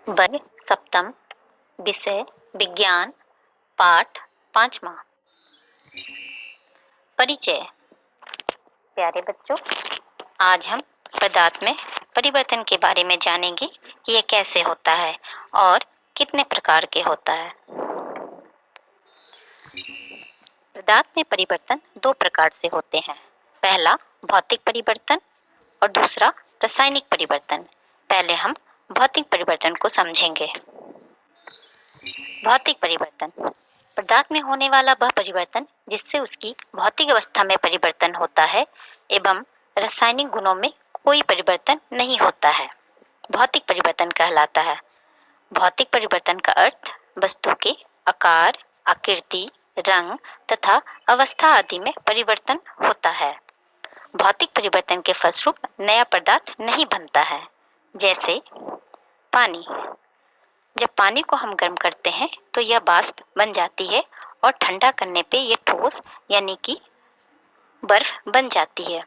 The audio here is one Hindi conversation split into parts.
वर्ग सप्तम, विषय विज्ञान, पाठ 5वां। परिचय। प्यारे बच्चों, आज हम पदार्थ में परिवर्तन के बारे में जानेंगे कि यह कैसे होता है और कितने प्रकार के होता है। पदार्थ में परिवर्तन दो प्रकार से होते हैं। पहला भौतिक परिवर्तन और दूसरा रासायनिक परिवर्तन। पहले हम भौतिक परिवर्तन को समझेंगे। भौतिक परिवर्तन पदार्थ में होने वाला वह परिवर्तन जिससे उसकी भौतिक अवस्था में परिवर्तन होता है एवं रासायनिक गुणों में कोई परिवर्तन नहीं होता है, भौतिक परिवर्तन कहलाता है। भौतिक परिवर्तन का अर्थ वस्तु के आकार, आकृति, रंग तथा अवस्था आदि में परिवर्तन होता है। भौतिक परिवर्तन के फलस्वरूप नया पदार्थ नहीं बनता है। जैसे पानी, जब पानी को हम गर्म करते हैं तो यह वाष्प बन जाती है और ठंडा करने पे यह ठोस यानी कि बर्फ बन जाती है।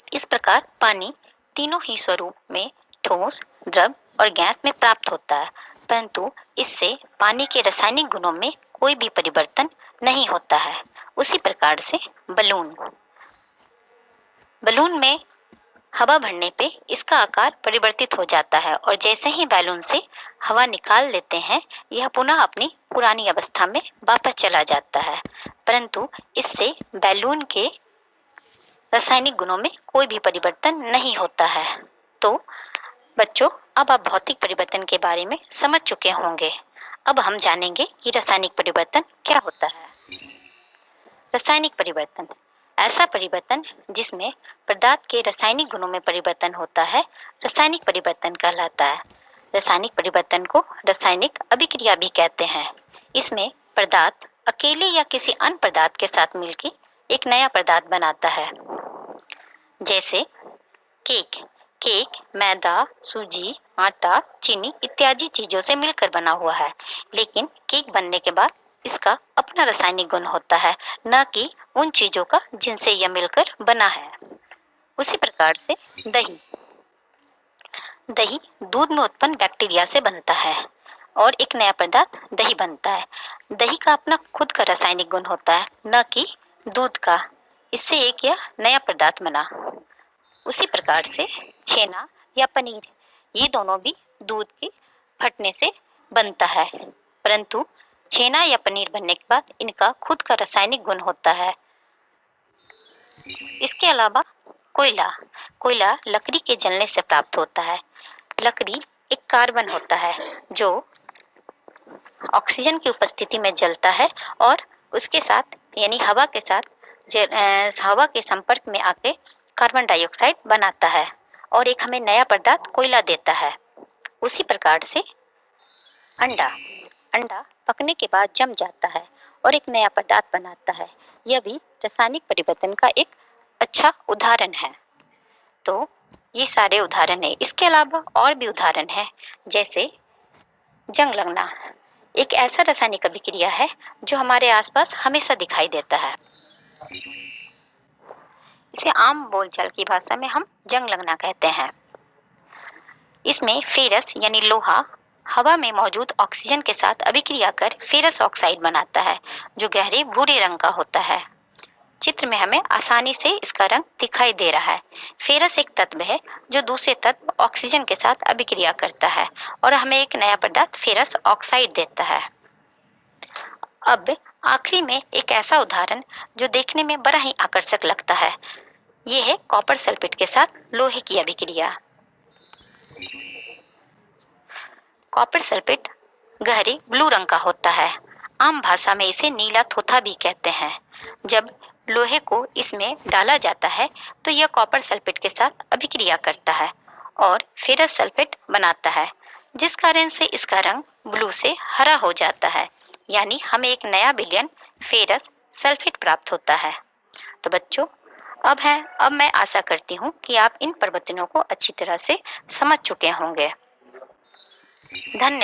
इस प्रकार पानी तीनों ही स्वरूप में ठोस, द्रव और गैस में प्राप्त होता है, परंतु इससे पानी के रासायनिक गुणों में कोई भी परिवर्तन नहीं होता है। उसी प्रकार से बलून में हवा भरने पे इसका आकार परिवर्तित हो जाता है और जैसे ही बैलून से हवा निकाल लेते हैं यह पुनः अपनी पुरानी अवस्था में वापस चला जाता है, परंतु इससे बैलून के रासायनिक गुणों में कोई भी परिवर्तन नहीं होता है। तो बच्चों, अब आप भौतिक परिवर्तन के बारे में समझ चुके होंगे। अब हम जानेंगे कि रासायनिक परिवर्तन क्या होता है। रासायनिक परिवर्तन ऐसा परिवर्तन जिसमें पदार्थ के रासायनिक गुणों में परिवर्तन होता है रासायनिक परिवर्तन कहलाता है। रासायनिक परिवर्तन को रासायनिक अभिक्रिया भी कहते हैं। इसमें पदार्थ अकेले या किसी अन्य पदार्थ के साथ मिलकर एक नया पदार्थ बनाता है। जैसे केक मैदा, सूजी, आटा, चीनी इत्यादि चीजों से मिलकर बना हुआ है, लेकिन केक बनने के बाद इसका अपना रासायनिक गुण होता है, न कि उन चीजों का जिनसे यह मिलकर बना है। उसी प्रकार से दही दूध में उत्पन्न बैक्टीरिया से बनता है और एक नया पदार्थ दही बनता है। दही का अपना खुद का रासायनिक गुण होता है, न कि दूध का। इससे एक यह नया पदार्थ बना। उसी प्रकार से छेना या पनीर, ये दोनों भी दूध के फटने से बनता है, परंतु छेना या पनीर बनने के बाद इनका खुद का रासायनिक गुण होता है। इसके अलावा कोयला लकड़ी के जलने से प्राप्त होता है। लकड़ी एक कार्बन होता है जो ऑक्सीजन की उपस्थिति में जलता है और उसके साथ यानी हवा के संपर्क में आके कार्बन डाइऑक्साइड बनाता है और एक हमें नया पदार्थ कोयला देता है। उसी प्रकार से अंडा पकने के बाद जम जाता है और एक नया पदार्थ बनाता है। यह भी रासायनिक परिवर्तन का एक अच्छा उदाहरण है। तो ये सारे उदाहरण है। इसके अलावा और भी उदाहरण है, जैसे जंग लगना एक ऐसा रासायनिक अभिक्रिया है जो हमारे आसपास हमेशा दिखाई देता है। इसे आम बोलचाल की भाषा में हम जंग लगना कहते हैं। इसमें फेरस यानी लोहा हवा में मौजूद ऑक्सीजन के साथ अभिक्रिया कर फेरस ऑक्साइड बनाता है जो गहरे भूरे रंग का होता है। चित्र में हमें आसानी से इसका रंग दिखाई दे रहा है। फेरस एक तत्व है जो दूसरे तत्व ऑक्सीजन के साथ अभिक्रिया करता है और हमें एक नया पदार्थ फेरस ऑक्साइड देता है। अब आखिरी में एक ऐसा उदाहरण जो देखने में बड़ा ही आकर्षक लगता है, ये है कॉपर सल्फेट के साथ लोहे की अभिक्रिया। कॉपर सल्फेट गहरे ब्लू रंग का होता है। आम भाषा में इसे नीला थोथा भी कहते हैं। जब लोहे को इसमें डाला जाता है तो यह कॉपर सल्फेट के साथ अभिक्रिया करता है और फेरस सल्फेट बनाता है, जिस कारण से इसका रंग ब्लू से हरा हो जाता है, यानी हमें एक नया विलयन फेरस सल्फेट प्राप्त होता है। तो बच्चों, अब मैं आशा करती हूँ कि आप इन परिवर्तनों को अच्छी तरह से समझ चुके होंगे। धन्यवाद।